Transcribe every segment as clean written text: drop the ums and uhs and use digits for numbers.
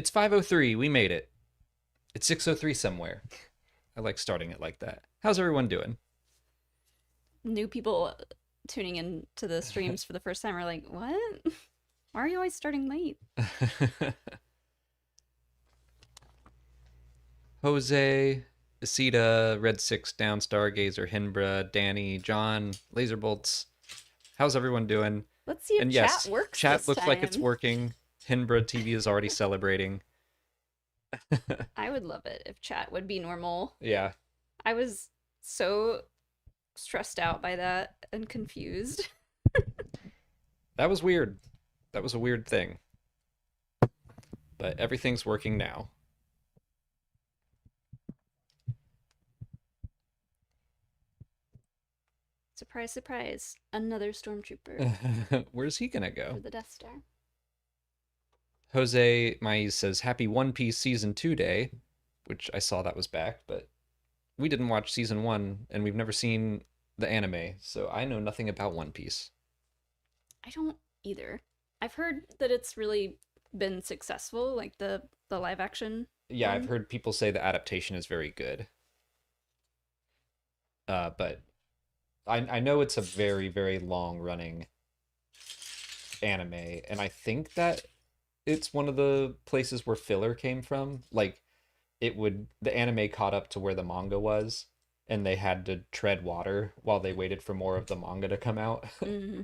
It's 5:03. We made it. It's 6:03 somewhere. I like starting it like that. How's everyone doing? New people tuning in to the streams for the first time are like, what? Why are you always starting late? Jose, Isida, Red Six, Down, Stargazer, Hinbra, Danny, John, Laserbolts. How's everyone doing? Let's see if And chat yes, works chat this looks like it's time. working. Hinbra TV is already celebrating. I would love it if chat would be normal. Yeah, I was so stressed out by that and confused. that was weird. That was a weird thing. But everything's working now. Surprise, surprise. Another stormtrooper Where's he gonna for go? the Death Star. Jose Maiz says, Happy One Piece Season 2 Day, which I saw that was back, but we didn't watch Season 1, and we've never seen the anime, so I know nothing about One Piece. I don't either. I've heard that it's really been successful, like the live action Yeah, I've one. heard people say the adaptation is very good, but I know it's a very, very long running anime, and I think that it's one of the places where filler came from. Like, the anime caught up to where the manga was, and they had to tread water while they waited for more of the manga to come out. Hmm.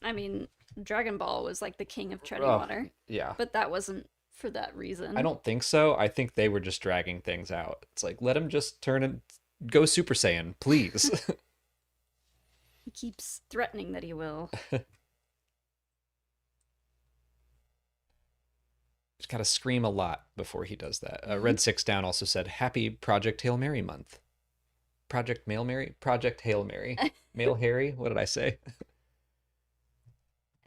I mean, Dragon Ball was like the king of treading Oh, water, yeah. but that wasn't for that I reason. don't think so. I think they were just dragging things out. It's like, let him just turn and go Super Saiyan, please. He keeps threatening that he will. Just gotta scream a lot before he does that. Hmm. Red Six Down also said, Happy Project Hail Mary month. Project Mail Mary? Project Hail Mary. Mail Harry? What did I say?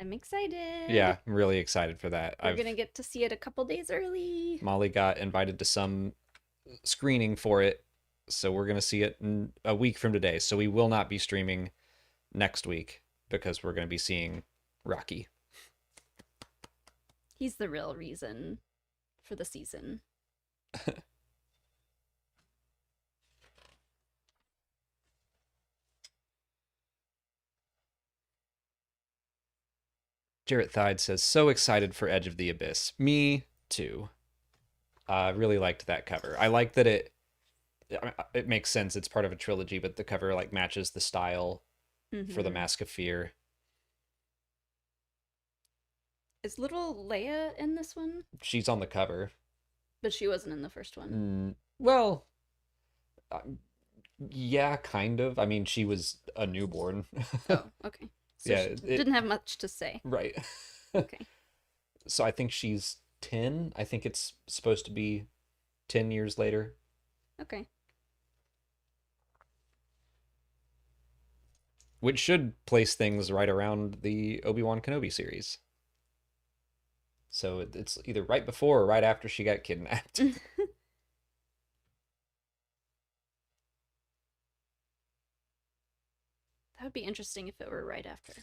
I'm excited. Yeah, I'm really excited for that. We're gonna get to see it a couple days early. Molly got invited to some screening for it, so we're gonna see it in a week from today. So we will not be streaming next week because we're gonna be seeing Rocky. He's the real reason for the season. Jarrett Thide says, so excited for Edge of the Abyss. Me too. I really liked that cover. I like that it makes sense. It's part of a trilogy, but the cover like matches the style for the Hmm. Mask of Fear. Is little Leia in this one? She's on the cover. But she wasn't in the first one. Well, um, yeah, kind of. I mean, she was a newborn. Oh, okay. So Yeah, she it didn't have much to say. right. Okay. So I think she's 10. I think it's supposed to be 10 years later. Okay. Which should place things right around the Obi-Wan Kenobi series. So it's either right before or right after she got kidnapped. That would be interesting if it were right after.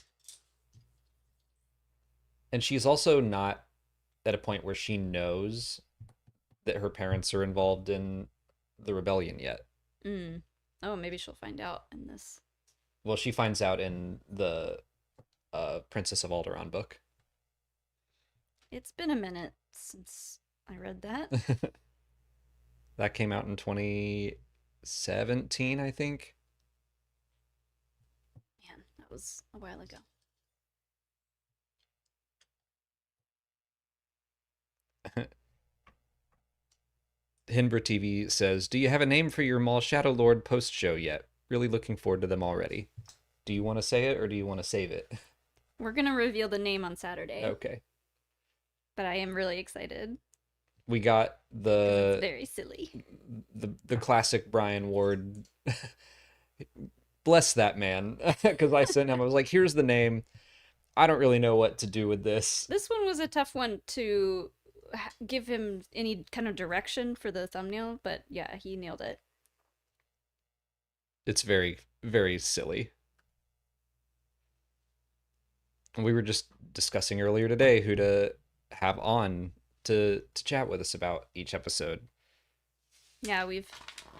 And she's also not at a point where she knows that her parents are involved in the rebellion yet. Mm. Oh, maybe she'll find out in this. Well, she finds out in the Princess of Alderaan book. It's been a minute since I read that. That came out in 2017, I think. Man, that was a while ago. Hinbra TV says, do you have a name for your Maul Shadow Lord post show yet? Really looking forward to them already. Do you want to say it or do you want to save it? We're gonna reveal the name on Saturday, Okay. but I am really excited We got because it's very silly. the classic Brian Ward. Bless that man, because I sent him. I was like, "Here's the name. I don't really know what to do with this." This one was a tough one to give him any kind of direction for the thumbnail, but yeah, he nailed it. It's very, very silly. We were just discussing earlier today who to have on to chat with us about each episode. Yeah, we've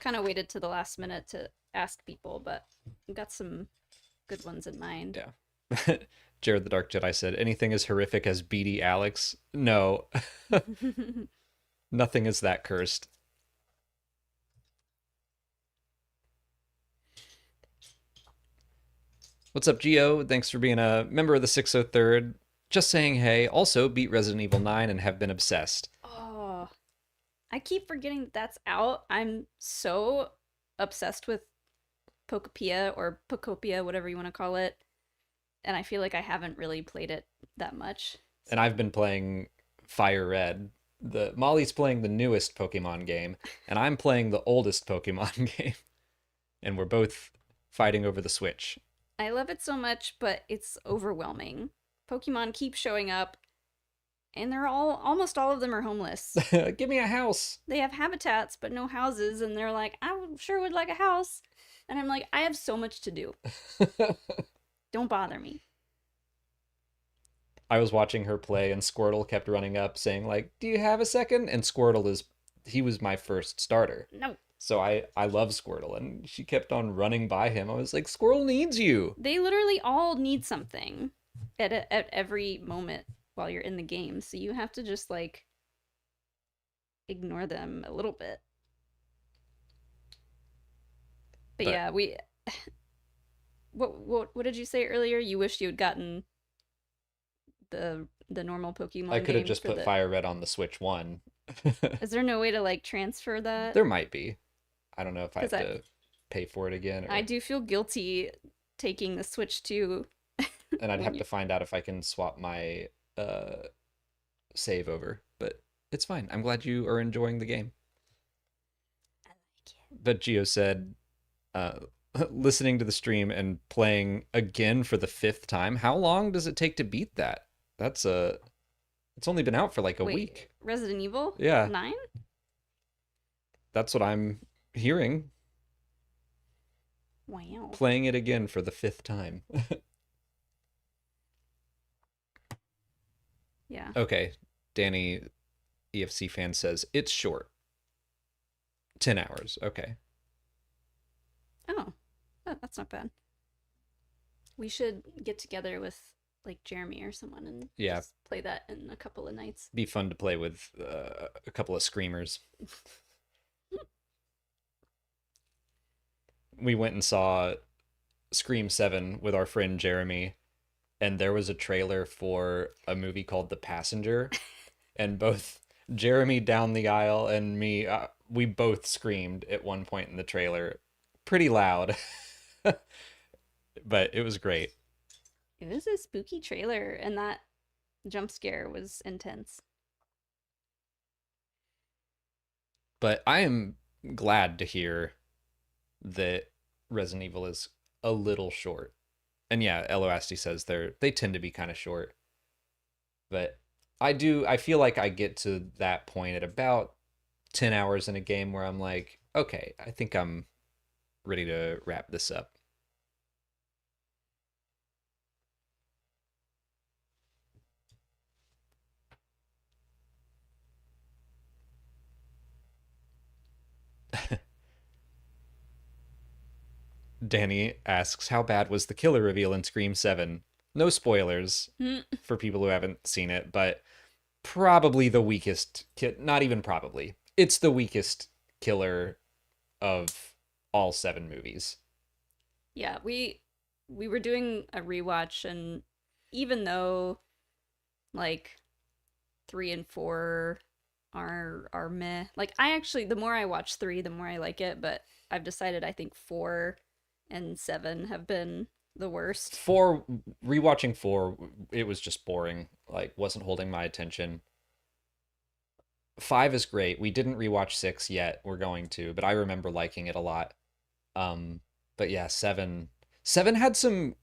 kind of waited to the last minute to ask people, but we've got some good ones in mind. Yeah. Jared the Dark Jedi said, anything as horrific as Beady Alex? No, nothing is that cursed. What's up, Geo? Thanks for being a member of the 603rd. Just saying hey. Also, beat Resident Evil 9 and have been obsessed. Oh, I keep forgetting that that's out. I'm so obsessed with Pokopia or Pokopia, whatever you want to call it. And I feel like I haven't really played it that much. And I've been playing Fire Red. The Molly's playing the newest Pokemon game, and I'm playing the oldest Pokemon game. And we're both fighting over the Switch. I love it so much, but it's overwhelming. Pokemon keep showing up, and they're almost all of them are homeless. Give me a house. They have habitats, but no houses, and they're like, sure would like a house. And I'm like, I have so much to do. Don't bother me. I was watching her play, and Squirtle kept running up saying, like, do you have a second? And Squirtle he was my first starter. No. So I love Squirtle, and she kept on running by him. I was like, Squirtle needs you. They literally all need something at every moment while you're in the game. So you have to just, like, ignore them a little bit. But yeah, we... What did you say earlier? You wish you had gotten the normal Pokemon I could have game just for put Fire Red on the Switch 1. Is there no way to, like, transfer that? There might be. I don't know if I have 'Cause to pay for it again. Or... I do feel guilty taking the Switch 2. And I'd have to find out if I can swap my save over. But it's fine. I'm glad you are enjoying the game. I like it. But Geo said, listening to the stream and playing again for the 5th time, how long does it take to beat that? It's only been out for like a week. Resident Evil? Yeah. 9? That's what I'm hearing. Wow. Playing it again for the 5th time. Yeah. Okay. Danny, EFC fan, says it's short. 10 hours. Okay. Oh, that's not bad. We should get together with, like, Jeremy or someone and just play that in a couple of nights. Be fun to play with a couple of screamers. We went and saw Scream 7 with our friend Jeremy, and there was a trailer for a movie called The Passenger, and both Jeremy down the aisle and me, we both screamed at one point in the trailer, pretty loud. But it was great. It was a spooky trailer, and that jump scare was intense. But I am glad to hear that Resident Evil is a little short. And yeah, Eloasti says they tend to be kind of short. But I feel like I get to that point at about 10 hours in a game where I'm like, okay, I think I'm ready to wrap this up. Danny asks, how bad was the killer reveal in Scream 7? No spoilers for people who haven't seen it, but probably the weakest, not even probably, it's the weakest killer of all 7 movies. Yeah, we were doing a rewatch, and even though, like, 3 and 4 are meh, like, the more I watch 3, the more I like it, but I've decided I think 4 and 7 have been the worst. Rewatching 4, it was just boring, like, wasn't holding my attention. 5 is great. We didn't rewatch 6 yet. We're going to, but I remember liking it a lot. But yeah, 7 had some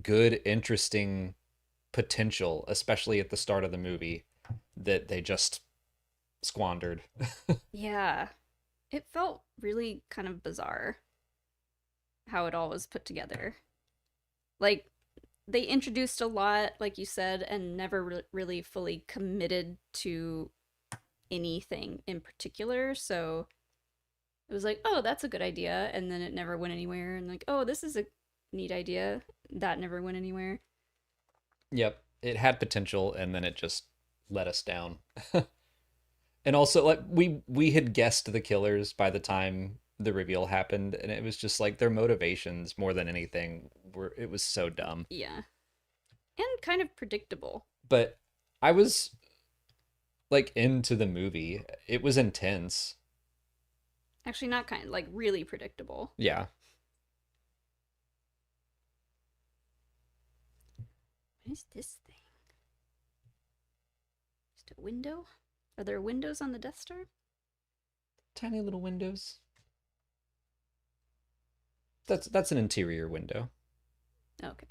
good, interesting potential, especially at the start of the movie, that they just squandered. Yeah. It felt really kind of bizarre how it all was put together. Like, they introduced a lot, like you said, and never really fully committed to anything in particular. So it was like, oh, that's a good idea. And then it never went anywhere. And like, oh, this is a neat idea. That never went anywhere. Yep, it had potential, and then it just let us down. And also, like we had guessed the killers by the time the reveal happened, and it was just like their motivations more than anything were it was so dumb. Yeah. And kind of predictable. But I was like into the movie. It was intense. Actually, not kind, like really predictable. Yeah. What is this thing? Just a window? Are there windows on the Death Star? Tiny little windows. That's an interior window. Okay.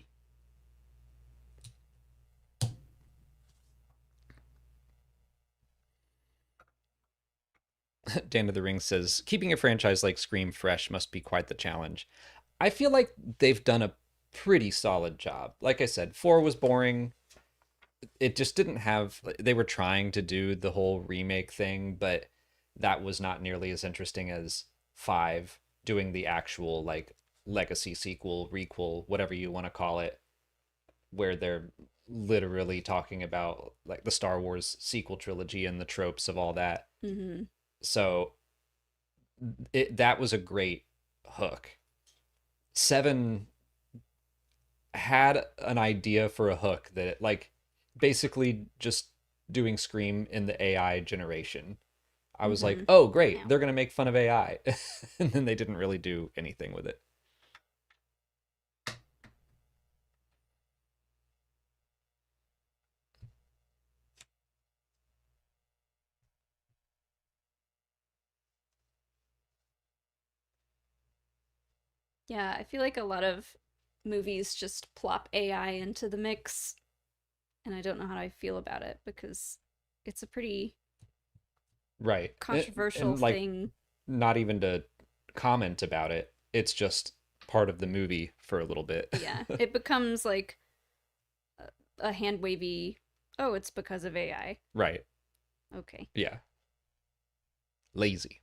Dan of the Ring says, keeping a franchise like Scream fresh must be quite the challenge. I feel like they've done a pretty solid job. Like I said, 4 was boring. It just didn't have, they were trying to do the whole remake thing, but that was not nearly as interesting as 5 doing the actual like legacy sequel, requel, whatever you want to call it, where they're literally talking about like the Star Wars sequel trilogy and the tropes of all that. Mm-hmm. So that was a great hook. 7 had an idea for a hook that like basically just doing Scream in the AI generation. I was like, oh great, Yeah. they're gonna make fun of AI. And then they didn't really do anything with it. Yeah, I feel like a lot of movies just plop AI into the mix, and I don't know how I feel about it because it's a pretty Right. controversial And like thing. not even to comment about it. It's just part of the movie for a little bit. Yeah, it becomes like a hand wavy, oh, it's because of AI. Right. Okay. Yeah. Lazy.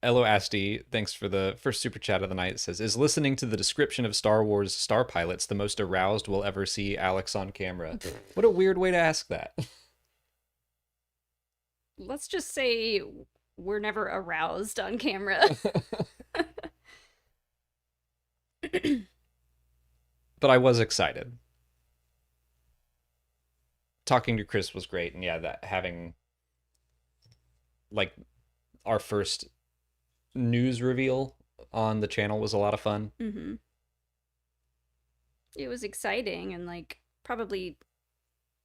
Elo Asti, thanks for the first super chat of the night. It says, is listening to the description of Star Wars star pilots the most aroused we'll ever see Alex on camera? What a weird way to ask that. Let's just say we're never aroused on camera. But I was excited. Talking to Chris was great, and yeah, that having like our first news reveal on the channel was a lot of fun. Mm-hmm. It was exciting and like probably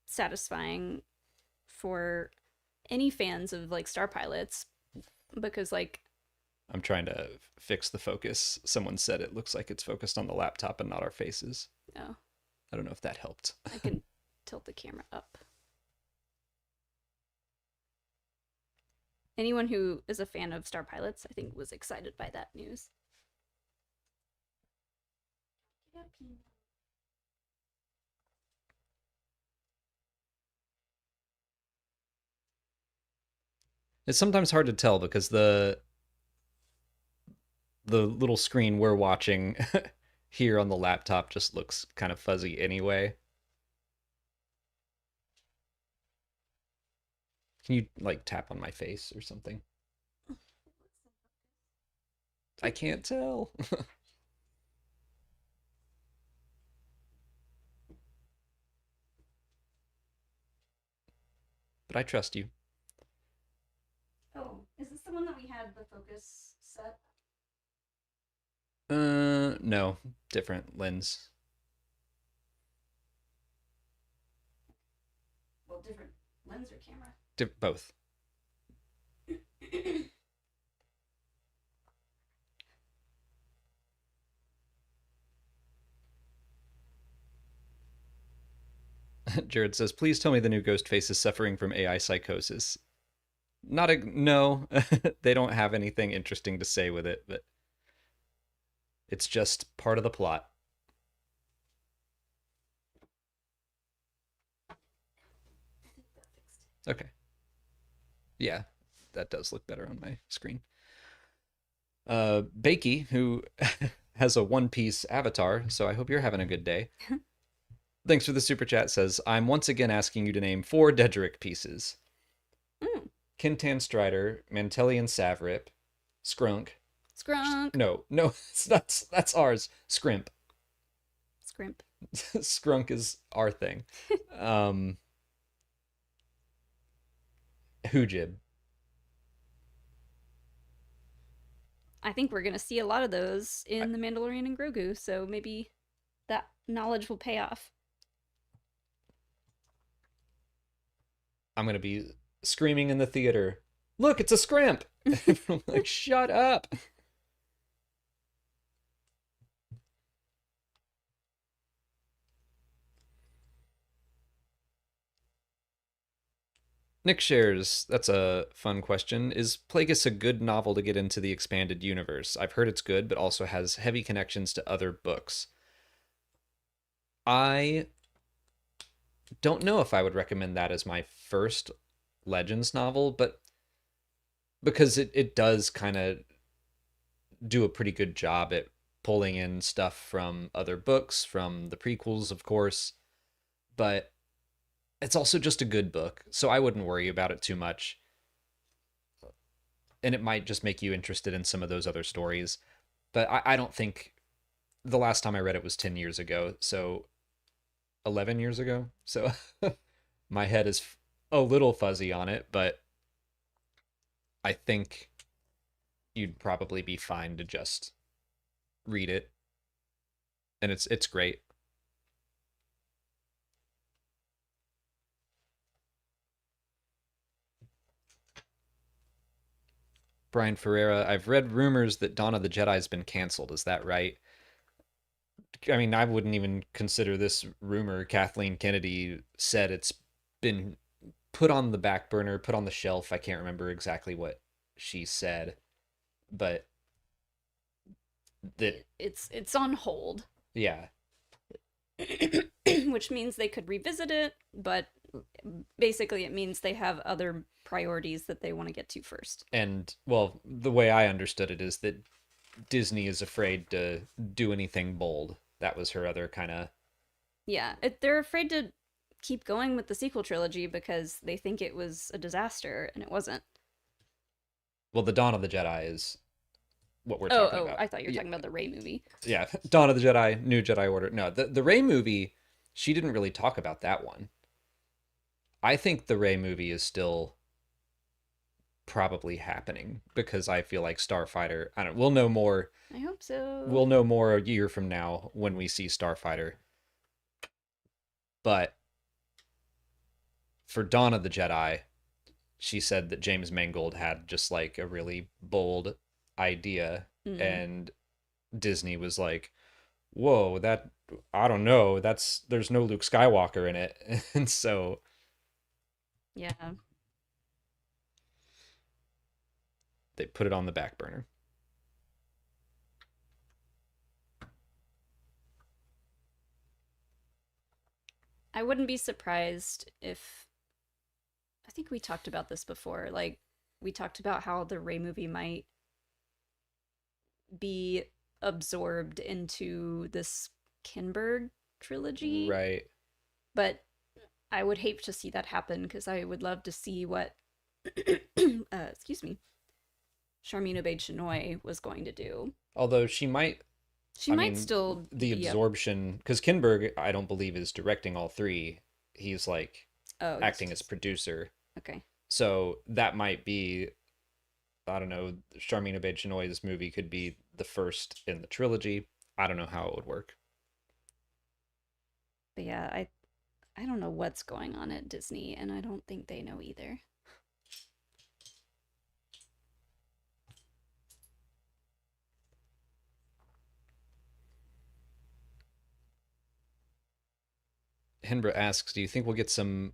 satisfying for any fans of like star pilots because like I'm trying to fix the focus. Someone said it looks like it's focused on the laptop and not our faces. oh, I don't know if that helped. I can tilt the camera up. Anyone who is a fan of star pilots, I think, was excited by that news. It's sometimes hard to tell because the little screen we're watching here on the laptop just looks kind of fuzzy anyway. Can you like tap on my face or something? I can't tell. But I trust you. Oh, is this the one that we had the focus set? No, different lens. Well, different lens or camera? Both. Jared says, please tell me the new Ghostface is suffering from AI psychosis. Not a no. They don't have anything interesting to say with it, but it's just part of the plot. Yeah, that does look better on my screen. Bakey, who has a One Piece avatar, so I hope you're having a good day. Thanks for the super chat. Says, I'm once again asking you to name 4 Dedrick pieces. Mm. Kintan Strider, Mantelian Savrip, Skrunk. Skrunk. No, that's ours. Scrimp. Scrimp. Skrunk is our thing. Hoojib. I think we're gonna see a lot of those in The Mandalorian and Grogu, so maybe that knowledge will pay off. I'm gonna be screaming in the theater. Look, it's a scrimp. I'm like, shut up. Nick shares, that's a fun question. Is Plagueis a good novel to get into the expanded universe? I've heard it's good, but also has heavy connections to other books. I don't know if I would recommend that as my first Legends novel, but because it does kind of do a pretty good job at pulling in stuff from other books, from the prequels, of course, but it's also just a good book, so I wouldn't worry about it too much. And it might just make you interested in some of those other stories. But I don't think the last time I read it was 10 years ago, so 11 years ago. So my head is a little fuzzy on it, but I think you'd probably be fine to just read it. And it's great. Brian Ferreira, I've read rumors that Dawn of the Jedi's been canceled. Is that right? I mean, I wouldn't even consider this rumor. Kathleen Kennedy said it's been put on the back burner, put on the shelf. I can't remember exactly what she said, but that It's on hold. Yeah. Which means they could revisit it, but basically it means they have other priorities that they want to get to first. And well, the way I understood it is that Disney is afraid to do anything bold. That was her other kind of Yeah, they're afraid to keep going with the sequel trilogy because they think it was a disaster, and it wasn't. well, the Dawn of the Jedi is what we're talking about. I thought you were talking about the Rey movie. Yeah, Dawn of the Jedi, New Jedi Order. No, the Rey movie, she didn't really talk about that one. I think the Rey movie is still probably happening because I feel like Starfighter, I don't, we'll know more. I hope so. We'll know more a year from now when we see Starfighter. But for Dawn of the Jedi, she said that James Mangold had just like a really bold idea, and Disney was like, whoa, that, I don't know, there's no Luke Skywalker in it. And so yeah, they put it on the back burner. I wouldn't be surprised if, I think we talked about this before, like we talked about how the Rey movie might be absorbed into this Kinberg trilogy. Right. But I would hate to see that happen because I would love to see what excuse me, Charmin Obaid-Chinoy was going to do. Although she might Still the absorption, because Kinberg I don't believe is directing all 3. He's like acting as producer. Okay. So that might be, I don't know, Charmin Obaid-Chinoy's movie could be the first in the trilogy. I don't know how it would work. But yeah, I don't know what's going on at Disney, and I don't think they know either. Henbra asks, do you think we'll get some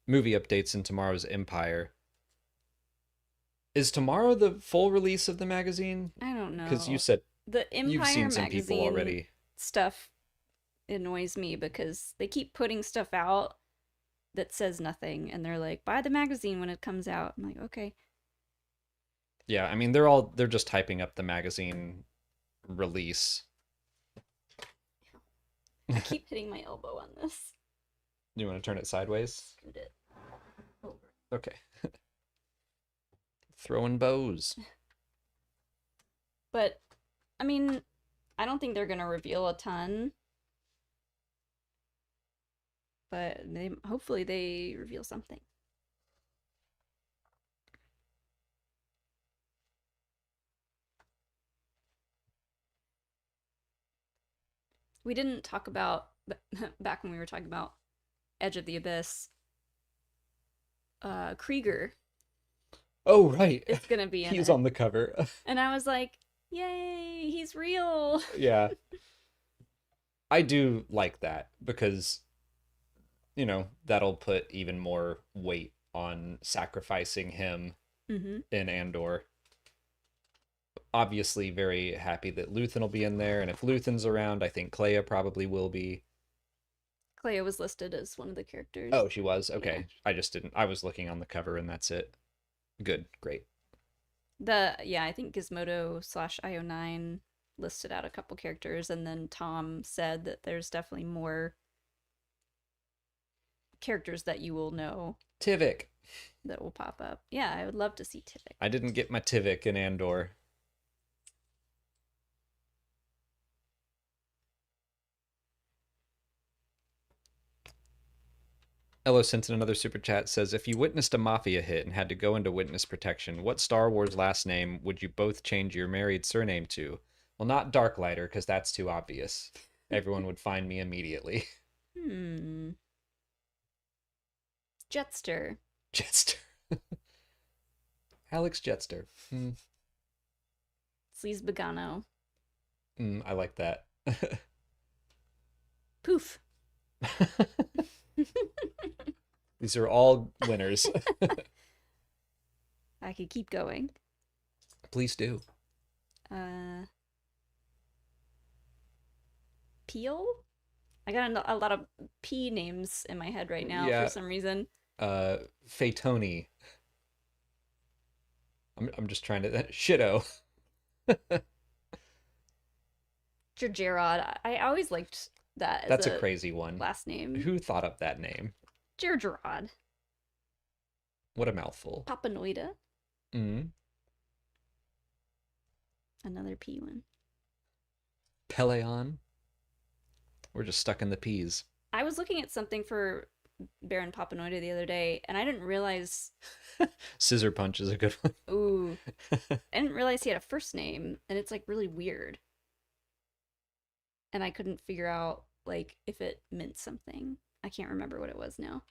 movie updates in tomorrow's Empire? Is tomorrow the full release of the magazine? I don't know. Because you said the Empire you've seen some magazine people already. Stuff annoys me because they keep putting stuff out that says nothing, and they're like, buy the magazine when it comes out. I'm like, okay. Yeah, I mean they're just hyping up the magazine release. I keep hitting my elbow on this. You want to turn it sideways? Scoot it over. Okay. Throwing bows. But I mean, I don't think they're gonna reveal a ton. But hopefully they reveal something. We didn't talk about back when we were talking about Edge of the Abyss. Krieger Oh, right. is gonna be in He's it, on the cover. and I was like, "Yay, he's real!" Yeah. I do like that because, that'll put even more weight on sacrificing him Mm-hmm. in Andor. Obviously, very happy that Luthen will be in there, and if Luthen's around, I think Clea probably will be. Clea was listed as one of the characters. Oh, she was? Okay. Yeah. I just didn't. I was looking on the cover, and that's it. Good. Great. I think Gizmodo / IO9 listed out a couple characters, and then Tom said that there's definitely more characters that you will know Tivik. that will pop up. Yeah, I would love to see Tivik. I didn't get my Tivik in Andor. Ello sent in another super chat, says, if you witnessed a mafia hit and had to go into witness protection, what Star Wars last name would you both change your married surname to? Well, not Darklighter, because that's too obvious. Everyone would find me immediately. Jetster. Jetster. Alex Jetster. Sleaze Begano. I like that. Poof. These are all winners. I could keep going. Please do. Peel? I got a lot of P names in my head right now Yeah. for some reason. Phaetoni. I'm just trying to... Shitto. Gerard. I always liked that as That's a crazy one. last name. Who thought up that name? Gerard. What a mouthful. Papanoida. Mm. Another P one. Peleon. We're just stuck in the P's. I was looking at something for Baron Papanoida the other day, and I didn't realize... Scissor Punch is a good one. Ooh. I didn't realize he had a first name, and it's, like, really weird. And I couldn't figure out, like, if it meant something. I can't remember what it was now.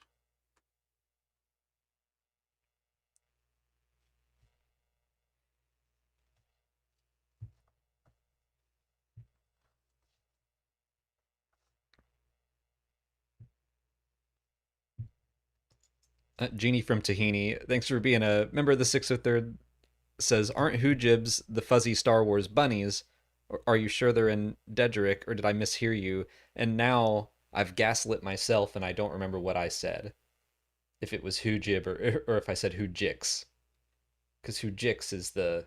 Jeannie from Tahini, thanks for being a member of the 603rd, says, aren't Hoojibs the fuzzy Star Wars bunnies? Or are you sure they're in Dedrick, or did I mishear you? And now I've gaslit myself and I don't remember what I said. If it was Hoojib or if I said Hoojix. Because Hoojix is the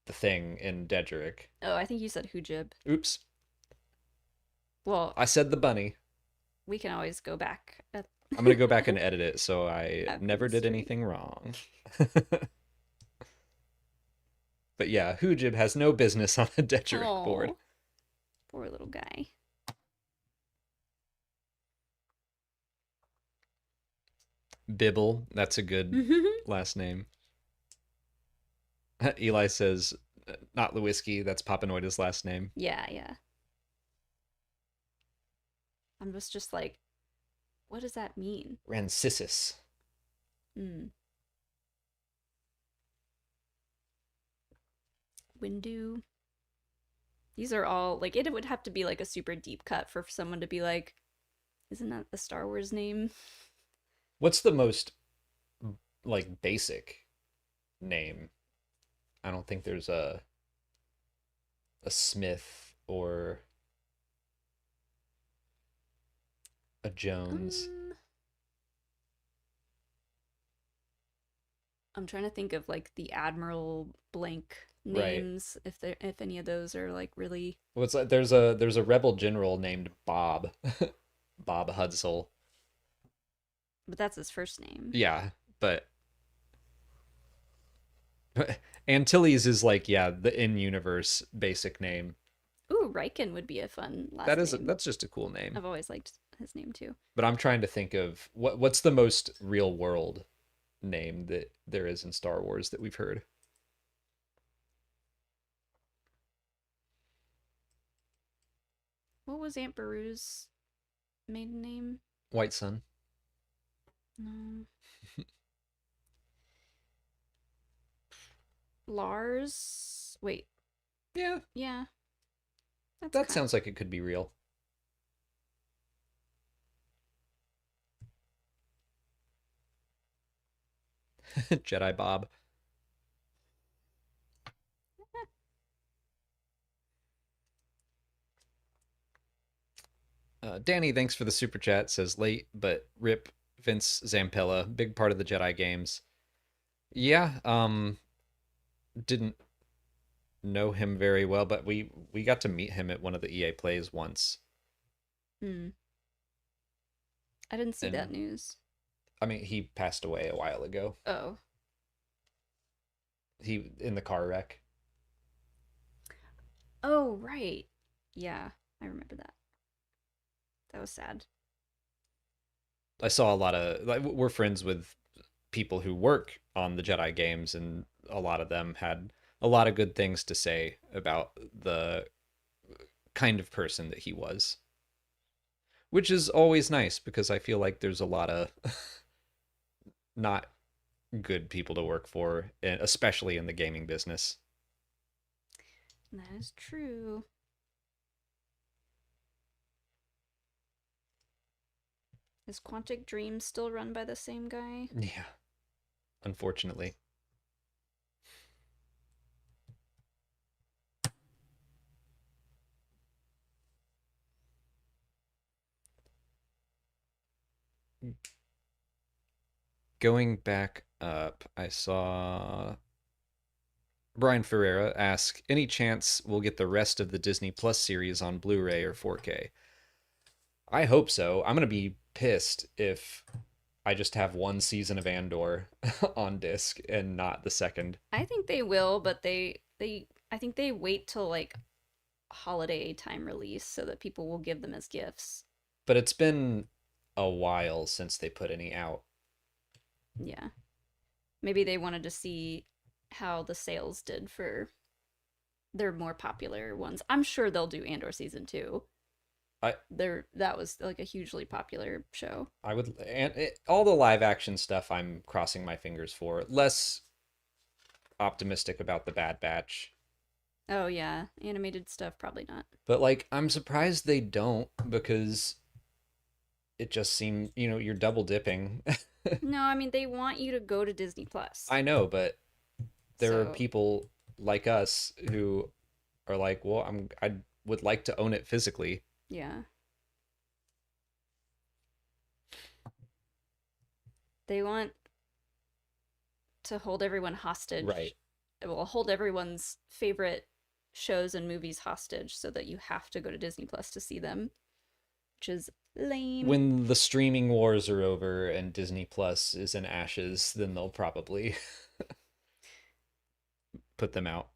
thing in Dedrick. Oh, I think you said Hoojib. Oops. Well, I said the bunny. we can always go back. I'm going to go back and edit it so I After never the did stream. anything wrong. But yeah, Hoojib has no business on a Dedrick board. Aw. Poor little guy. Bibble, that's a good last name. Eli says, not Lewinsky, that's Papanoida's last name. Yeah. I'm just like, what does that mean? Rancisis. Windu. These are all, like, it would have to be, like, a super deep cut for someone to be like, isn't that the Star Wars name? What's the most, like, basic name? I don't think there's a Smith or... A Jones. Um, I'm trying to think of like the Admiral blank Right. names if any of those are like really. Well, it's like there's a rebel general named Bob. Bob Hudsell. But that's his first name. Yeah, but Antilles is like, yeah, the in-universe basic name. Ooh, Riken would be a fun That last is name. that's just a cool name. I've always liked his name too. But I'm trying to think of what's the most real world name that there is in Star Wars that we've heard. What was Aunt Beru's maiden name? White Sun. No. Lars. Wait. Yeah, Yeah. That's that kind sounds like it could be real. Jedi Bob. Danny, thanks for the super chat. Says late, but rip Vince Zampella, big part of the Jedi games. Yeah, didn't know him very well, but we got to meet him at one of the EA plays once. Hmm. I didn't see that And news. I mean, he passed away a while ago. Oh. He in the car wreck. Oh, right. Yeah, I remember that. That was sad. I saw a lot of like we're friends with people who work on the Jedi games, and a lot of them had a lot of good things to say about the kind of person that he was, which is always nice because I feel like there's a lot of not good people to work for, especially in the gaming business. That is true. Is Quantic Dream still run by the same guy? Yeah, unfortunately. Going back up, I saw Brian Ferreira ask, any chance we'll get the rest of the Disney Plus series on Blu-ray or 4K? I hope so. I'm gonna be pissed if I just have one season of Andor on disc and not the second. I think they will, but they I think they wait till like holiday time release so that people will give them as gifts. But it's been a while since they put any out. Yeah. Maybe they wanted to see how the sales did for their more popular ones. I'm sure they'll do Andor season 2. I That was like a hugely popular show. I would, and all the live action stuff I'm crossing my fingers for. Less optimistic about the Bad Batch. Oh yeah, animated stuff probably not. But like I'm surprised they don't, because it just seemed, you're double dipping. No, I mean they want you to go to Disney Plus. I know, but there are So, people like us who are like, well, I would like to own it physically. yeah. They want to hold everyone Right. hostage. Well, hold everyone's favorite shows and movies hostage so that you have to go to Disney Plus to see them, which is lame. When the streaming wars are over and Disney Plus is in ashes, then they'll probably put them out.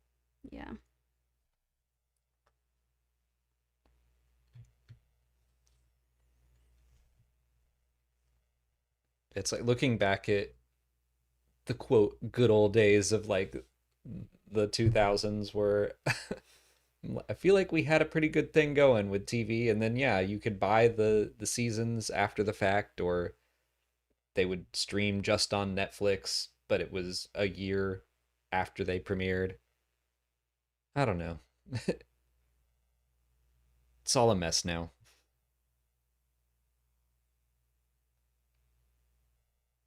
Yeah. It's like looking back at the quote good old days of like the 2000s, where I feel like we had a pretty good thing going with TV, and then yeah, you could buy the seasons after the fact, or they would stream just on Netflix, but it was a year after they premiered. I don't know. It's all a mess now.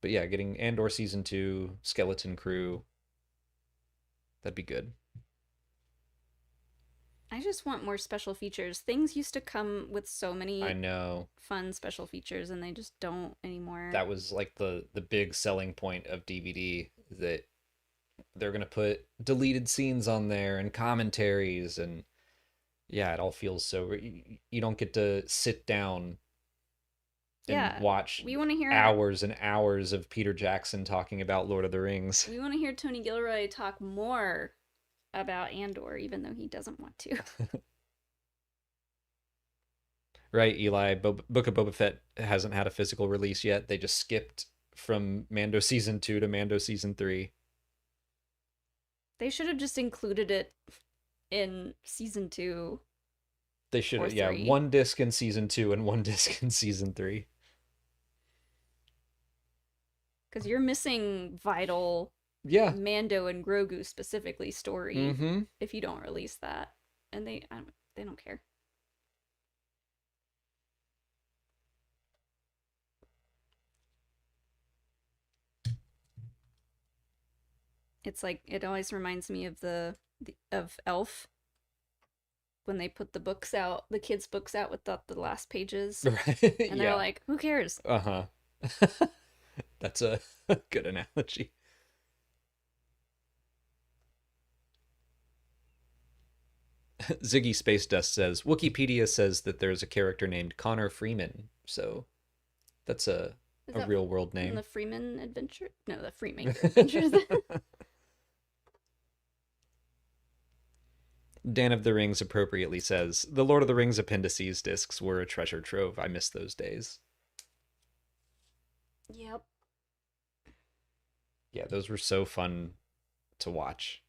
But yeah, getting Andor season 2, Skeleton Crew, that'd be good. I just want more special features. Things used to come with so I many know. fun special features, and they just don't anymore. That was like the big selling point of DVD, that they're gonna put deleted scenes on there and commentaries, and yeah, it all feels so you don't get to sit down and Yeah, watch we want to hear hours and hours of Peter Jackson talking about Lord of the Rings. we want to hear Tony Gilroy talk more about Andor, even though he doesn't want to. Right, Eli? Book of Boba Fett hasn't had a physical release yet. They just skipped from Mando season 2 to Mando season 3. They should have just included it in season 2 They should or have, yeah, 3. one disc in season 2 and one disc in season 3. Because you're missing vital Yeah. Mando and Grogu specifically story Mm-hmm. if you don't release that, and they don't care. It's like it always reminds me of the of Elf when they put the books out, the kids' books out without the last pages, Right. and they're Yeah. like, "Who cares?" Uh-huh. That's a good analogy. Ziggy Space Dust says Wikipedia says that there's a character named Connor Freeman, so that's Is a that real world from name. the Freeman Adventure? No, the Freemaker Adventures. Dan of the Rings appropriately says the Lord of the Rings appendices discs were a treasure trove. I miss those days. Yep. Yeah, those were so fun to watch.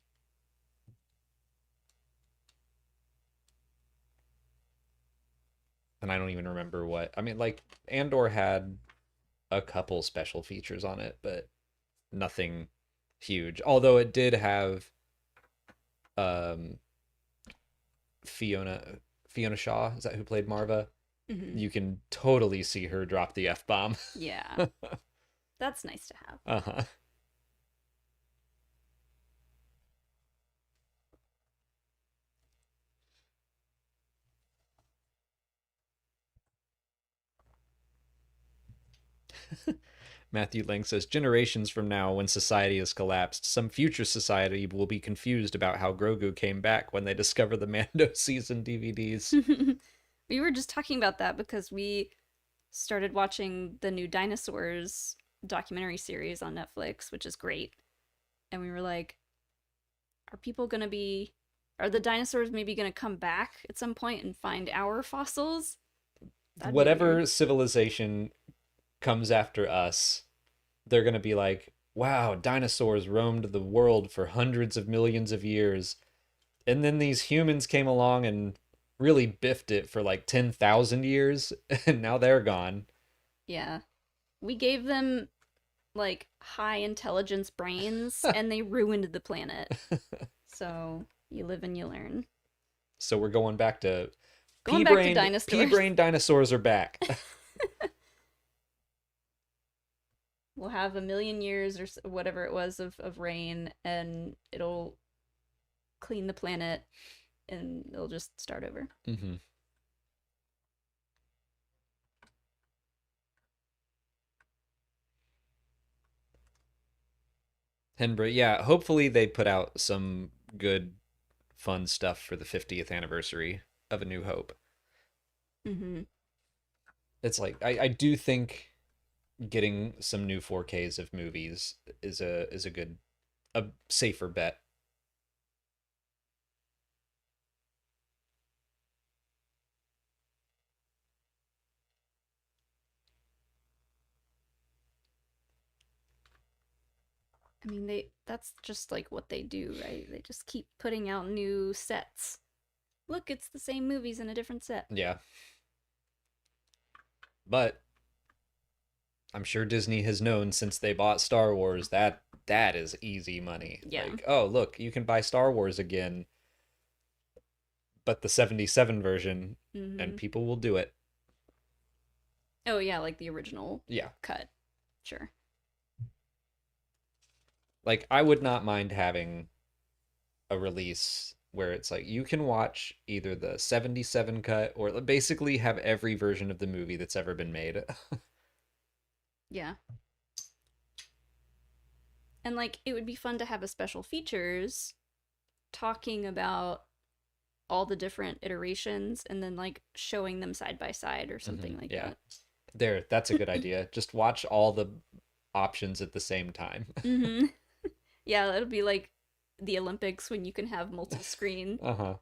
And I don't even remember what. I mean, like Andor had a couple special features on it, but nothing huge. Although it did have um Fiona Shaw, is that who played Marva? Mm-hmm. You can totally see her drop the F bomb. Yeah, that's nice to have. Uh-huh. Matthew Lang says, generations from now, when society has collapsed, some future society will be confused about how Grogu came back when they discover the Mando season DVDs. We were just talking about that because we started watching the new Dinosaurs documentary series on Netflix, which is great. And we were like, are people going to be, are the dinosaurs maybe going to come back at some point and find our fossils? That'd be Whatever weird. civilization comes after us, they're going to be like, wow, dinosaurs roamed the world for hundreds of millions of years. And then these humans came along and really biffed it for like 10,000 years, and now they're gone. Yeah. We gave them like high intelligence brains and they ruined the planet. So you live and you learn. So we're going back to Going back to dinosaurs. pea-brained dinosaurs are back. We'll have a million years or whatever it was of rain, and it'll clean the planet, and it'll just start over. Mm-hmm. Henbra, yeah, hopefully they put out some good, fun stuff for the 50th anniversary of A New Hope. Mm-hmm. It's like I do think getting some new 4Ks of movies is a good, a safer bet. I mean, that's just like what they do, right? They just keep putting out new sets. Look, it's the same movies in a different set. Yeah. But I'm sure Disney has known since they bought Star Wars that that is easy money. Yeah. Like, oh, look, you can buy Star Wars again, but the 77 version, Mm-hmm. and people will do it. Oh yeah, like the original Yeah. cut. Sure. Like, I would not mind having a release where it's like you can watch either the 77 cut or basically have every version of the movie that's ever been made. Yeah. And like it would be fun to have a special features talking about all the different iterations and then like showing them side by side or something like Yeah. that. That's a good idea. Just watch all the options at the same time. Mm-hmm. Yeah, it'll be like the Olympics when you can have multi-screen. Uh-huh.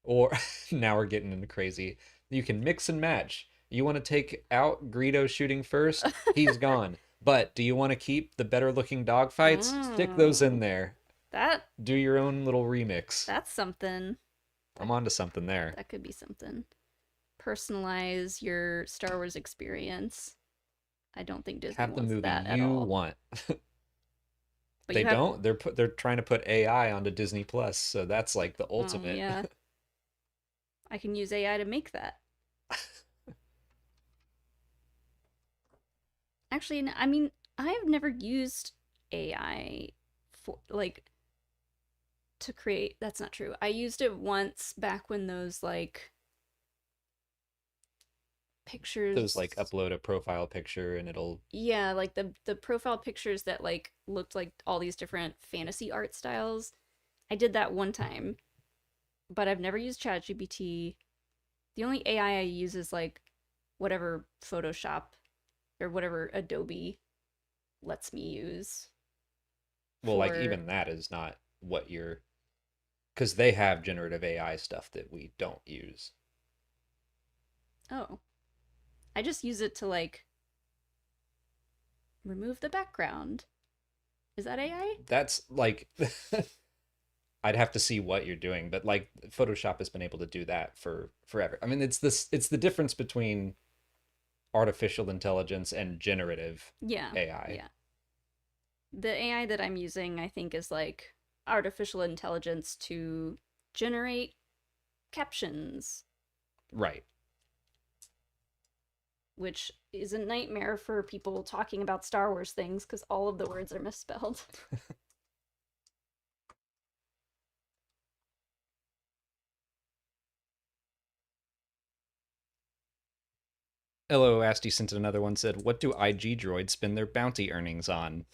Or now we're getting into crazy. You can mix and match. You want to take out Greedo shooting first? He's gone. But do you want to keep the better looking dog fights? Stick those in Oh, there. that Do your own little remix. that's something. I'm onto something there. That could be something. Personalize your Star Wars experience. I don't think Disney Have the wants movie that at you all. want. But They you have, don't. They're trying to put AI onto Disney Plus, so that's like the oh ultimate. yeah, I can use AI to make that. Actually, I mean, I've never used AI for like to create. That's not true. I used it once back when those like Those pictures. like upload a profile picture and it'll Yeah, like the profile pictures that like looked like all these different fantasy art styles. I did that one time, but I've never used ChatGPT. The only AI I use is like whatever Photoshop or whatever Adobe lets me use well, like for. even that is not what you're because they have generative AI stuff that we don't use. Oh, I just use it to like remove the background. Is that AI? That's like I'd have to see what you're doing, but like Photoshop has been able to do that for forever. I mean, it's the difference between artificial intelligence and generative Yeah, AI. yeah. The AI that I'm using, I think, is like artificial intelligence to generate captions, Right. which is a nightmare for people talking about Star Wars things because all of the words are misspelled. Hello, Asti sent another one said, "What do IG droids spend their bounty earnings on?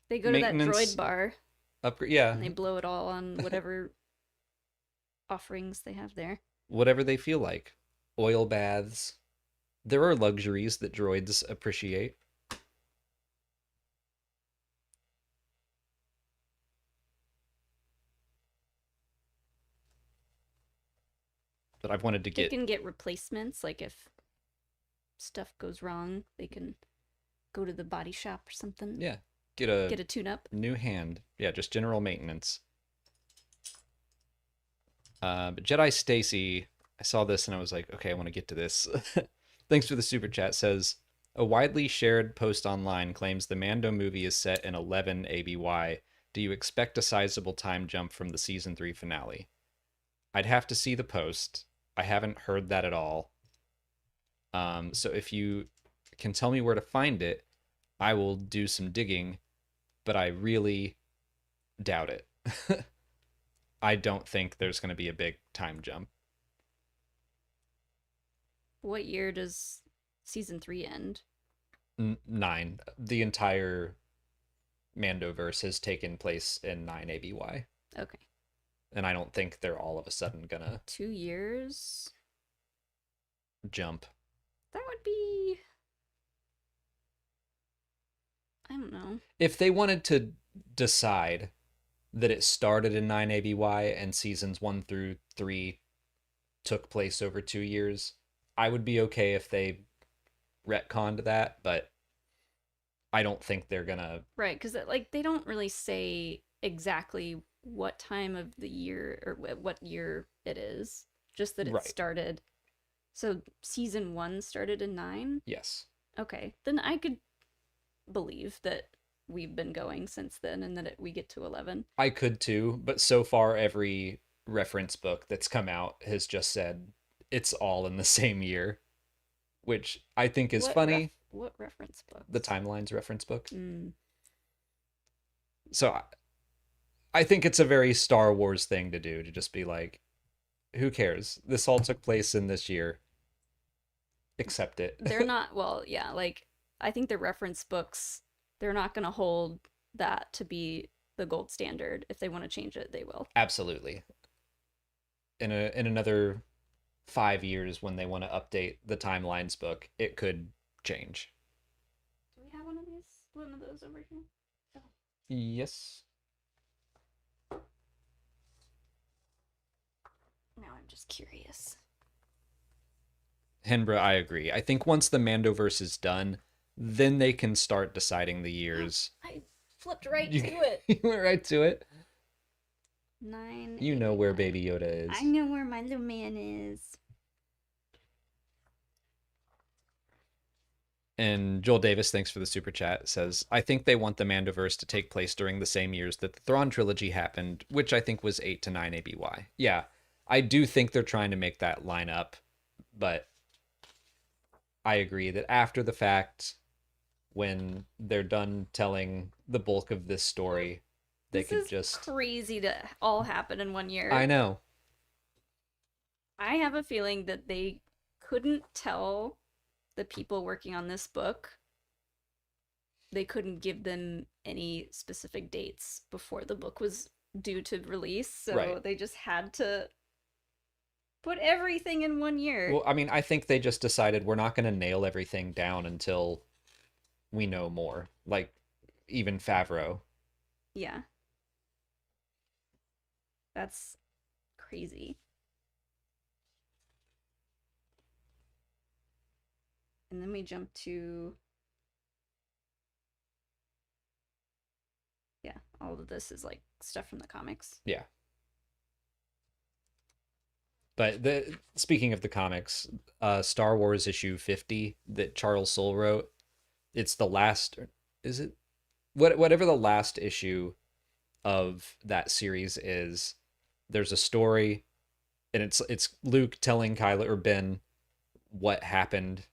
They go to that droid Maintenance, bar upgrade, yeah, and they blow it all on whatever offerings they have there. whatever they feel like. Oil baths. There are luxuries that droids appreciate." But I've wanted to They get can get replacements, like if stuff goes wrong, they can go to the body shop or something, yeah, get a get a tune up. new hand. Yeah, just general maintenance. But Jedi Stacy, I saw this and I was like, okay, I want to get to this. Thanks for the super chat. Says a widely shared post online claims the Mando movie is set in 11 ABY. Do you expect a sizable time jump from the season 3 finale? I'd have to see the post. I haven't heard that at all. So if you can tell me where to find it, I will do some digging, but I really doubt it. I don't think there's going to be a big time jump. What year does season 3 end? 9. The entire Mandoverse has taken place in 9 ABY. Okay. And I don't think they're all of a sudden gonna 2 years? jump. That would be. I don't know. If they wanted to decide that it started in 9 ABY and seasons 1 through 3 took place over 2 years, I would be okay if they retconned that, but I don't think they're gonna. Right, because like they don't really say exactly what time of the year or what year it is, just that it Right. started. So season 1 started in 9? Yes. Okay, then I could believe that we've been going since then and that we get to 11. I could too, but so far every reference book that's come out has just said it's all in the same year, which I think is funny. What reference The books? Timelines reference book. Mm. So I think it's a very Star Wars thing to do, to just be like, who cares? This all took place in this year. Accept it. They're not, well, yeah, like I think the reference books, they're not going to hold that to be the gold standard. If they want to change it, they will. Absolutely. In another 5 years, when they want to update the timelines book, it could change. Do we have one of those over here? Oh. Yes. Now I'm just curious. Henbra, I agree. I think once the Mandoverse is done, then they can start deciding the years. I flipped right to it. You went right to it. 9. You know where Baby Yoda is. I know where my little man is. And Joel Davis, thanks for the super chat, says, I think they want the Mandoverse to take place during the same years that the Thrawn trilogy happened, which I think was 8 to 9 ABY. Yeah, I do think they're trying to make that line up, but I agree that after the fact, when they're done telling the bulk of this story, they This could is just... crazy to all happen in one year. I know. I have a feeling that they couldn't tell the people working on this book, they couldn't give them any specific dates before the book was due to release, so Right. they just had to put everything in one year. Well, I mean, I think they just decided we're not going to nail everything down until we know more. Like, even Favreau. Yeah. That's crazy. And then we jump to... Yeah, all of this is like stuff from the comics. Yeah. But speaking of the comics, Star Wars issue 50 that Charles Soule wrote, it's the last, is it? Whatever the last issue of that series is, there's a story, and it's Luke telling Kylo or Ben what happened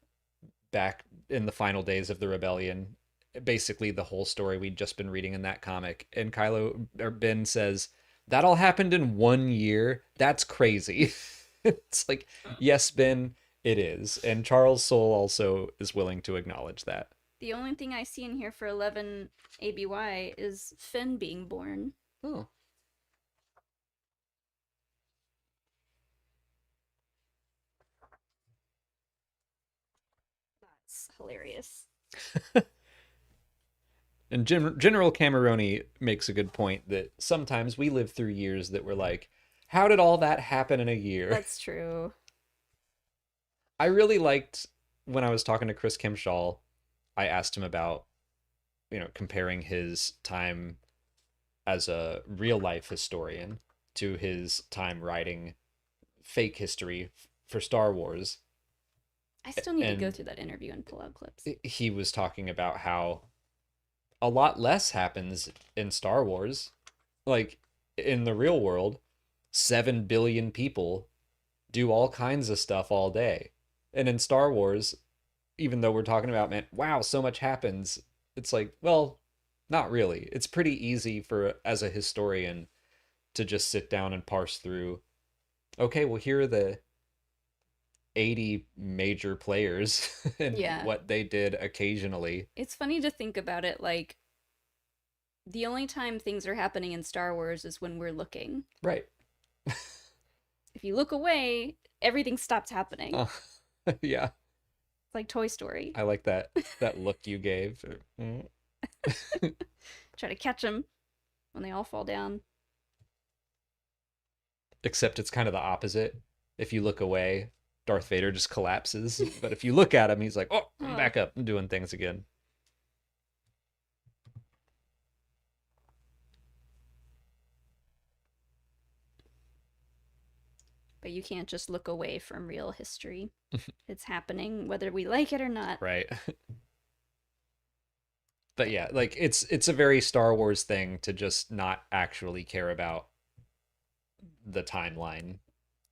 back in the final days of the rebellion. Basically the whole story we'd just been reading in that comic. And Kylo or Ben says, that all happened in 1 year? That's crazy. It's like, yes, Ben, it is. And Charles Soule also is willing to acknowledge that. The only thing I see in here for 11 ABY is Finn being born. Oh. That's hilarious. And General Cameroni makes a good point that sometimes we live through years that we're like, how did all that happen in a year? That's true. I really liked when I was talking to Chris Kimshall, I asked him about, comparing his time as a real life historian to his time writing fake history for Star Wars. I still need to go through that interview and pull out clips. He was talking about how a lot less happens in Star Wars. Like, in the real world, 7 billion people do all kinds of stuff all day. And in Star Wars, even though we're talking about, man, wow, so much happens, it's like, well, not really. It's pretty easy for, as a historian, to just sit down and parse through, okay, well, here are the 80 major players and what they did occasionally. It's funny to think about it, like, the only time things are happening in Star Wars is when we're looking. Right. If you look away, everything stops happening. Yeah. It's like Toy Story. I like that look you gave. Try to catch them when they all fall down. Except it's kind of the opposite. If you look away, Darth Vader just collapses. But if you look at him, he's like, oh, I'm back up. I'm doing things again. But you can't just look away from real history. It's happening whether we like it or not. Right. But yeah, like it's a very Star Wars thing to just not actually care about the timeline.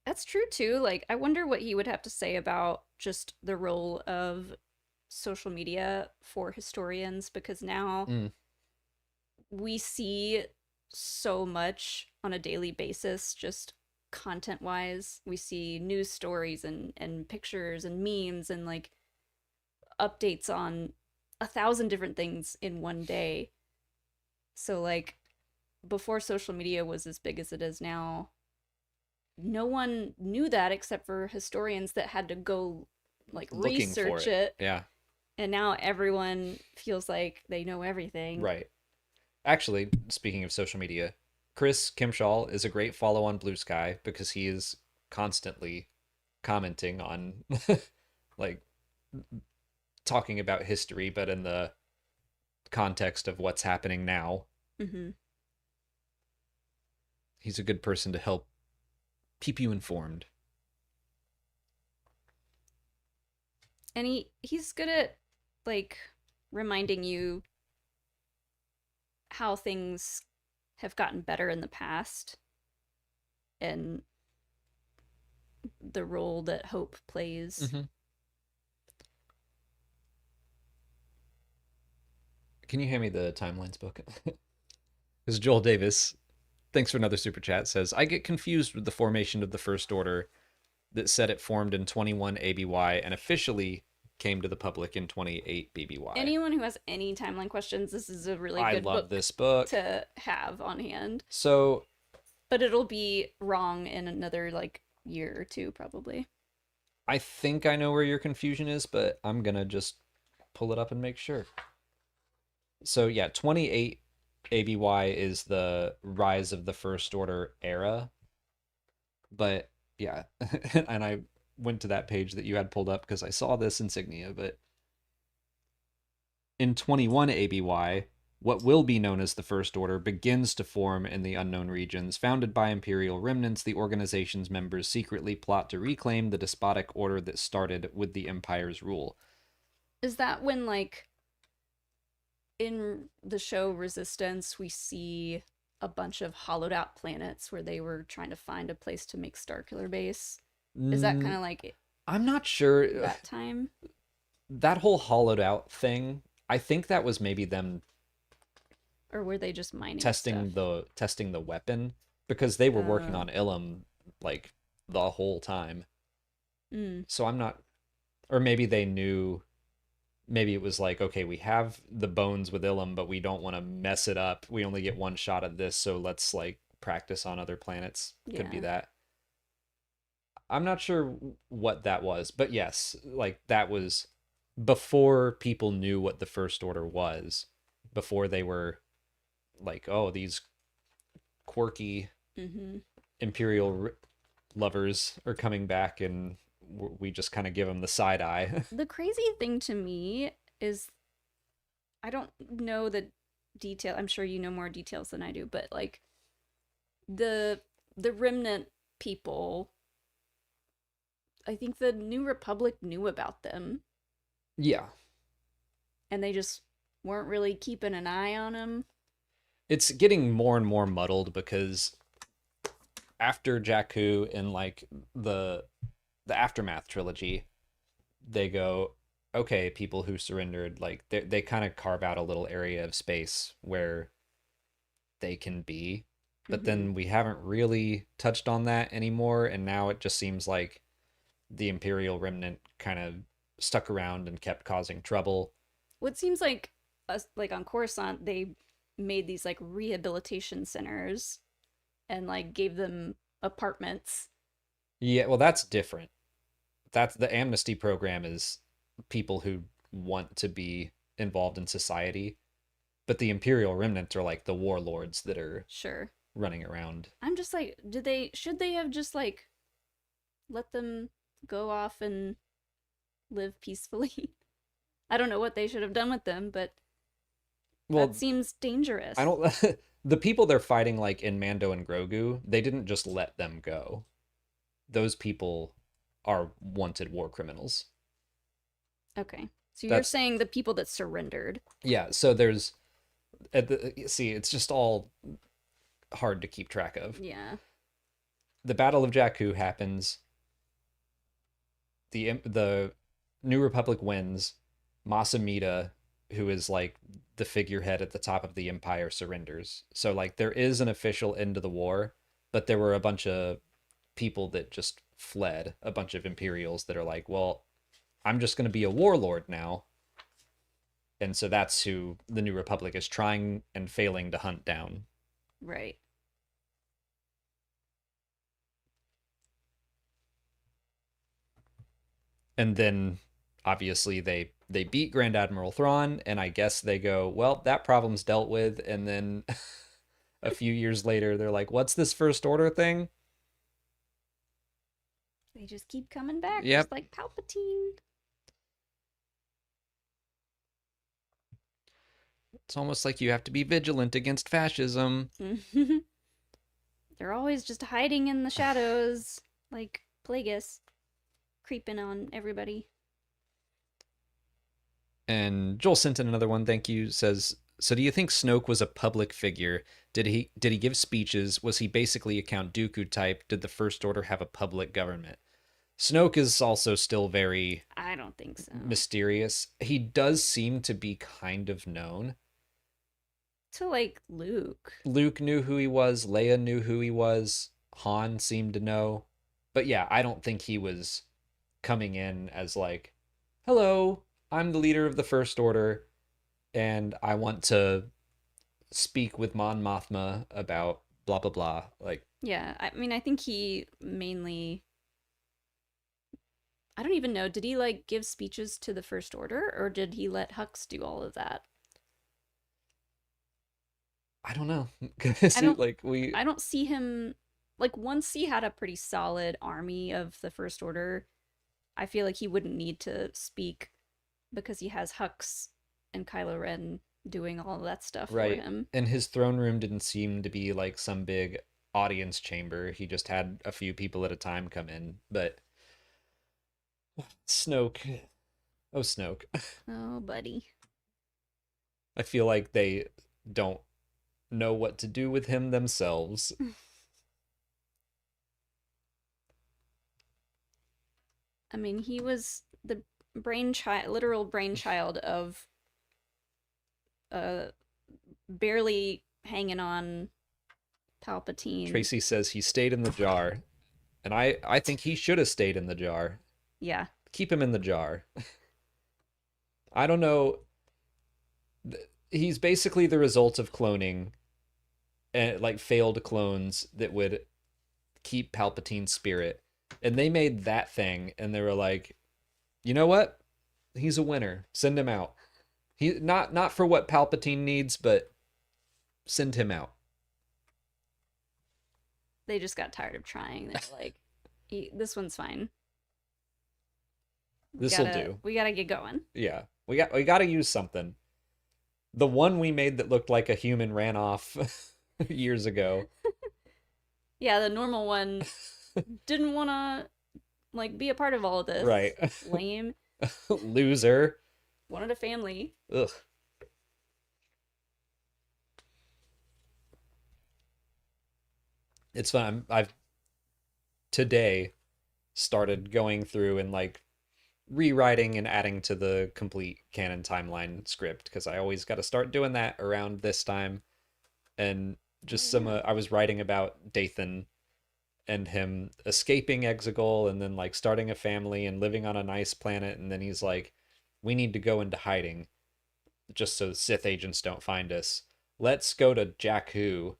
That's true too. Like, I wonder what he would have to say about just the role of social media for historians, because now we see so much on a daily basis, just content wise. We see news stories and pictures and memes and like updates on 1,000 different things in one day. So like before social media was as big as it is now, no one knew that except for historians that had to go like Looking for research it. it. Yeah. And now everyone feels like they know everything. Right. Actually, speaking of social media, Chris Kimshall is a great follow on Blue Sky because he is constantly commenting on like talking about history, but in the context of what's happening now. Mm-hmm. He's a good person to help keep you informed. And he's good at like reminding you how things have gotten better in the past and the role that hope plays. Mm-hmm. Can you hand me the timelines book? Because Joel Davis, thanks for another super chat, says, I get confused with the formation of the First Order that said it formed in 21 ABY and officially came to the public in 28 BBY. Anyone who has any timeline questions, this is a really I good love this book to have on hand. So, but it'll be wrong in another like year or two probably. I think I know where your confusion is, but I'm gonna just pull it up and make sure. So yeah, 28 ABY is the Rise of the First Order era. But yeah, and I went to that page that you had pulled up because I saw this insignia, but in 21 ABY, what will be known as the First Order begins to form in the unknown regions. Founded by Imperial remnants, the organization's members secretly plot to reclaim the despotic order that started with the Empire's rule. Is that when, like, in the show Resistance, we see a bunch of hollowed out planets where they were trying to find a place to make Starkiller Base? Is that kind of like I'm not sure. that time? That whole hollowed out thing, I think that was maybe them, or were they just mining testing the weapon, because they were working on Ilum like the whole time. So I'm not, or maybe they knew, maybe it was like, okay, we have the bones with Ilum, but we don't want to mess it up. We only get one shot at this, so let's like practice on other planets. Could be that. I'm not sure what that was, but yes, like that was before people knew what the First Order was, before they were like, oh, these quirky Imperial lovers are coming back, and we just kind of give them the side eye. The crazy thing to me is, I don't know the detail. I'm sure you know more details than I do, but like the remnant people, I think the New Republic knew about them. Yeah. And they just weren't really keeping an eye on them. It's getting more and more muddled because after Jakku in like the Aftermath trilogy, they go, okay, people who surrendered, like they kind of carve out a little area of space where they can be, but then we haven't really touched on that anymore, and now it just seems like the Imperial remnant kind of stuck around and kept causing trouble. What seems like on Coruscant, they made these like rehabilitation centers and like gave them apartments. Yeah, well, that's different. That's the amnesty program, is people who want to be involved in society, but the Imperial remnant are like the warlords that are running around. I'm just like, should they have just like let them go off and live peacefully? I don't know what they should have done with them, but that seems dangerous. I don't the people they're fighting, like in Mando and Grogu, they didn't just let them go. Those people are wanted war criminals. Okay. So you're saying the people that surrendered. Yeah, so there's see, it's just all hard to keep track of. Yeah. The Battle of Jakku happens. The New Republic wins. Masamita, who is like the figurehead at the top of the Empire surrenders. So like there is an official end to the war, but there were a bunch of people that just fled, a bunch of Imperials that are like, well, I'm just going to be a warlord now. And so that's who the New Republic is trying and failing to hunt down. Right. And then obviously they beat Grand Admiral Thrawn, and I guess they go, well, that problem's dealt with. And then a few years later, they're like, what's this First Order thing? They just keep coming back, Yep. just like Palpatine. It's almost like you have to be vigilant against fascism. They're always just hiding in the shadows, like Plagueis, creeping on everybody. And Joel sent in another one, thank you, says, so do you think Snoke was a public figure? Did he give speeches? Was he basically a Count Dooku type? Did the First Order have a public government? Snoke is also still very I don't think so. mysterious. He does seem to be kind of known. To like Luke. Luke knew who he was, Leia knew who he was, Han seemed to know. But yeah, I don't think he was coming in as like, hello, I'm the leader of the First Order, and I want to speak with Mon Mothma about blah blah blah. Like, Yeah, I mean, I think he mainly. I don't even know. Did he like give speeches to the First Order, or did he let Hux do all of that? I don't know. I don't. Like we I don't see him. Like once he had a pretty solid army of the First Order, I feel like he wouldn't need to speak because he has Hux and Kylo Ren doing all of that stuff for right. him. And his throne room didn't seem to be like some big audience chamber. He just had a few people at a time come in. But Snoke, oh Snoke. Oh, buddy. I feel like they don't know what to do with him themselves. I mean, he was the brainchild, literal brainchild of uh barely hanging on Palpatine. Tracy says he stayed in the jar, and I think he should have stayed in the jar. Yeah. Keep him in the jar. I don't know. He's basically the result of cloning, and like failed clones that would keep Palpatine's spirit. And they made that thing, and they were like, you know what? He's a winner. Send him out. He not for what Palpatine needs, but send him out. They just got tired of trying. They're like, this one's fine. This'll do. We gotta get going. Yeah. We got to use something. The one we made that looked like a human ran off years ago. Yeah, the normal one didn't want to like be a part of all of this. Right. Lame. Loser. Wanted a family. Ugh. It's fun. I've today started going through and like rewriting and adding to the complete canon timeline script because I always got to start doing that around this time. And just some I was writing about Dathan and him escaping Exegol and then like starting a family and living on a nice planet, and then he's like, we need to go into hiding just so Sith agents don't find us. Let's go to Jakku,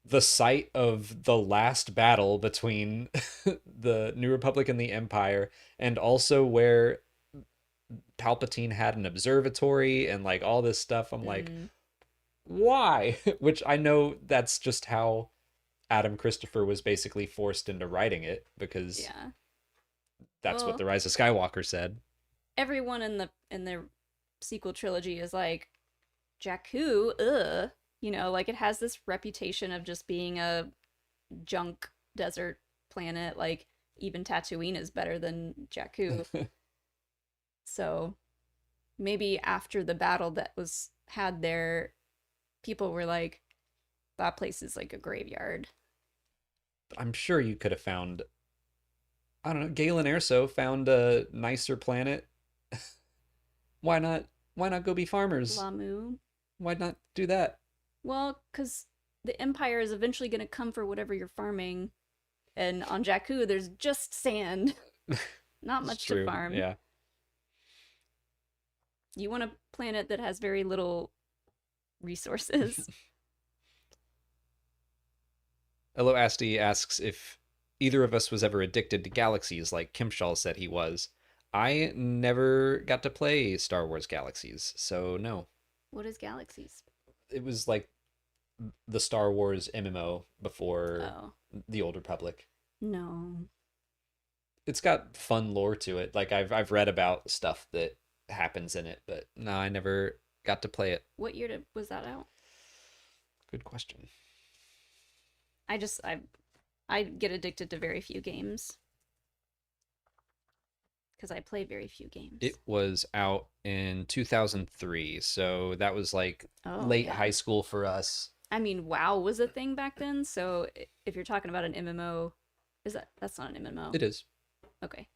the site of the last battle between the New Republic and the Empire, and also where Palpatine had an observatory and like all this stuff. I'm like, why? Which I know that's just how Adam Christopher was basically forced into writing it because that's what the Rise of Skywalker said. Everyone in the sequel trilogy is like, Jakku, ugh. You know, like it has this reputation of just being a junk desert planet. Like even Tatooine is better than Jakku. So maybe after the battle that was had there, people were like, that place is like a graveyard. I'm sure you could have found, I don't know, Galen Erso found a nicer planet. Why not? Why not go be farmers? Lamu. Why not do that? Well, because the Empire is eventually going to come for whatever you're farming, and on Jakku, there's just sand. Not It's much to true. farm. Yeah. You want a planet that has very little resources. Hello Asti asks if either of us was ever addicted to galaxies like Kimshal said he was. I never got to play Star Wars Galaxies, so no. What is galaxies? It was like the Star Wars MMO before Oh, the Old Republic. no. It's got fun lore to it. Like I've read about stuff that happens in it, but no, I never got to play it. What year was that out? Good question. I get addicted to very few games because I play very few games. It was out in 2003, so that was like Oh, late yeah. high school for us. I mean, WoW was a thing back then, so if you're talking about an MMO, that's not an MMO? It is. Okay.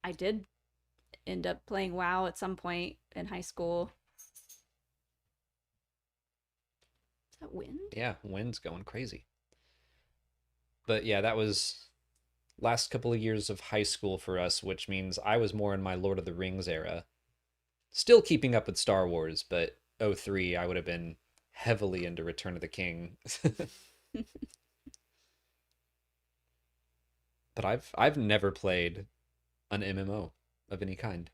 I did end up playing WoW at some point in high school. Is that wind? Yeah, wind's going crazy. But yeah, that was last couple of years of high school for us, which means I was more in my Lord of the Rings era. Still keeping up with Star Wars, but '03 I would have been heavily into Return of the King. But I've never played an MMO of any kind.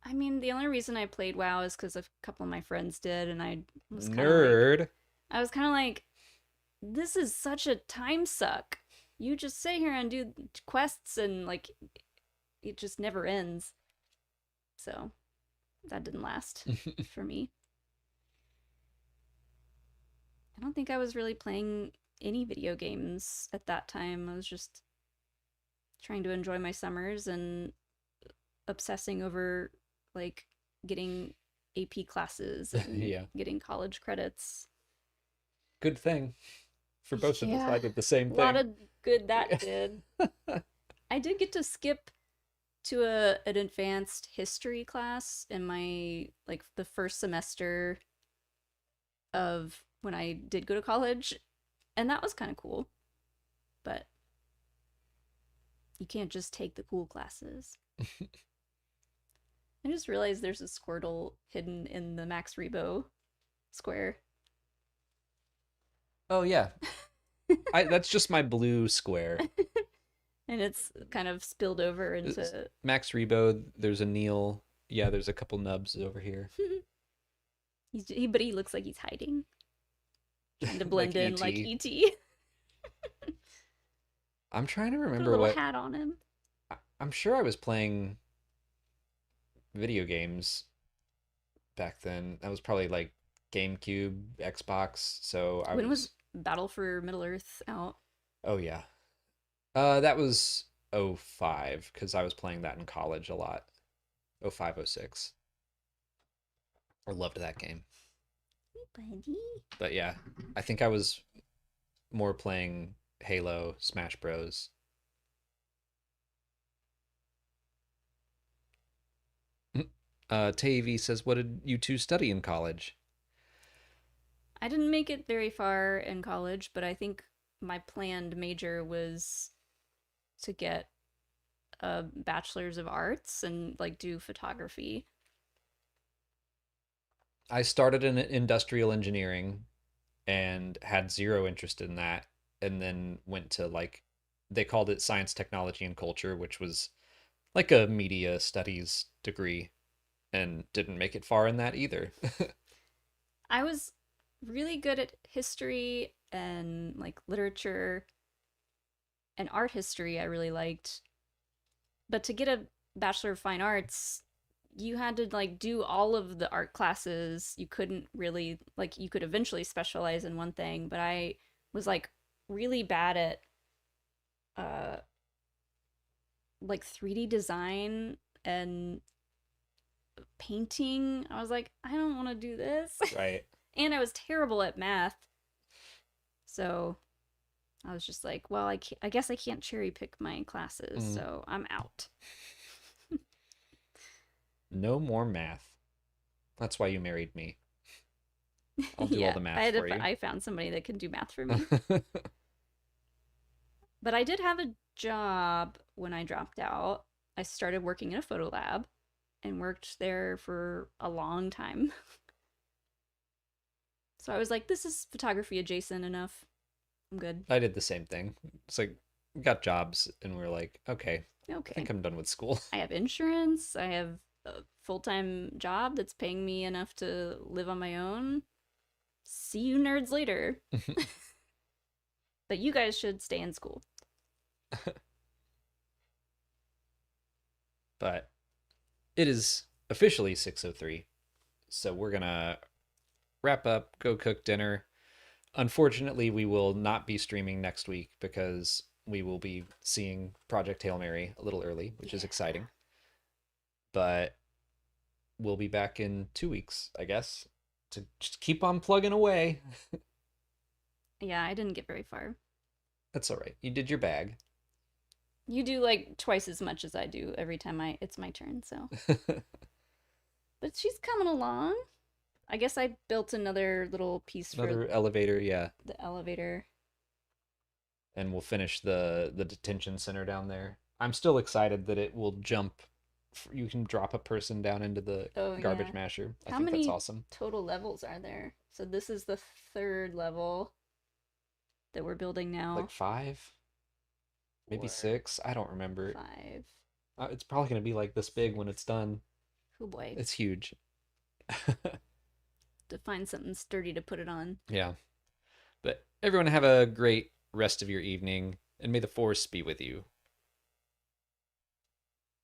I mean, the only reason I played WoW is because a couple of my friends did, and I was Nerd. kind of like, this is such a time suck. You just sit here and do quests, and like, it just never ends. So, that didn't last for me. I don't think I was really playing any video games at that time. I was just trying to enjoy my summers and obsessing over like getting AP classes and Yeah. getting college credits. Good thing for both of us. Yeah. I did the same A thing. lot of good that did. I did get to skip to an advanced history class in my like the first semester of when I did go to college, and that was kind of cool. But you can't just take the cool classes. I just realized there's a Squirtle hidden in the Max Rebo square. Oh yeah. That's just my blue square. And it's kind of spilled over into Max Rebo, there's a Neil. Yeah, there's a couple nubs over here. but he looks like he's hiding. Trying to blend Like in E.T.. like E.T. I'm trying to Put a remember little what hat on him. I'm sure I was playing video games back then. That was probably like GameCube, Xbox. So I When was Battle for Middle Earth out? Oh yeah. That was '05 because I was playing that in college a lot. '05, '06. I loved that game. Buddy. But yeah, I think I was more playing Halo, Smash Bros. Tavi says, "What did you two study in college?" I didn't make it very far in college, but I think my planned major was to get a bachelor's of arts and like do photography. I started in industrial engineering and had zero interest in that, and then went to like they called it science, technology, and culture, which was like a media studies degree, and didn't make it far in that either. I was really good at history and like literature and art history I really liked. But to get a Bachelor of Fine Arts, you had to like do all of the art classes. You couldn't really like you could eventually specialize in one thing, but I was like really bad at uh like 3D design and painting. I was like, I don't want to do this. Right. And I was terrible at math. So I was just like, well, I guess I can't cherry pick my classes, so I'm out. No more math. That's why you married me. I'll do all Yeah, the math for you. I found somebody that can do math for me. But I did have a job when I dropped out. I started working in a photo lab and worked there for a long time. So I was like, this is photography adjacent enough. I'm good. I did the same thing. It's like we got jobs and we're like, okay, I Okay. think I'm done with school. I have insurance. I have a full time job that's paying me enough to live on my own. See you nerds later. But you guys should stay in school. But it is officially 6:03. So we're going to wrap up, go cook dinner. Unfortunately, we will not be streaming next week because we will be seeing Project Hail Mary a little early, which is exciting. But we'll be back in 2 weeks, I guess, to just keep on plugging away. Yeah, I didn't get very far. That's all right. You did your bag. You do like twice as much as I do every time it's my turn, so. But she's coming along. I guess I built another little piece Another for elevator, yeah. the elevator. And we'll finish the detention center down there. I'm still excited that it will jump. You can drop a person down into the Oh, garbage yeah. masher. I How think that's many awesome. total levels are there? So this is the third level that we're building now. Like 5, maybe Or 6. I don't remember. 5. It's probably gonna be like this big when it's done. Oh boy. It's huge. To find something sturdy to put it on. Yeah. But everyone have a great rest of your evening, and may the force be with you.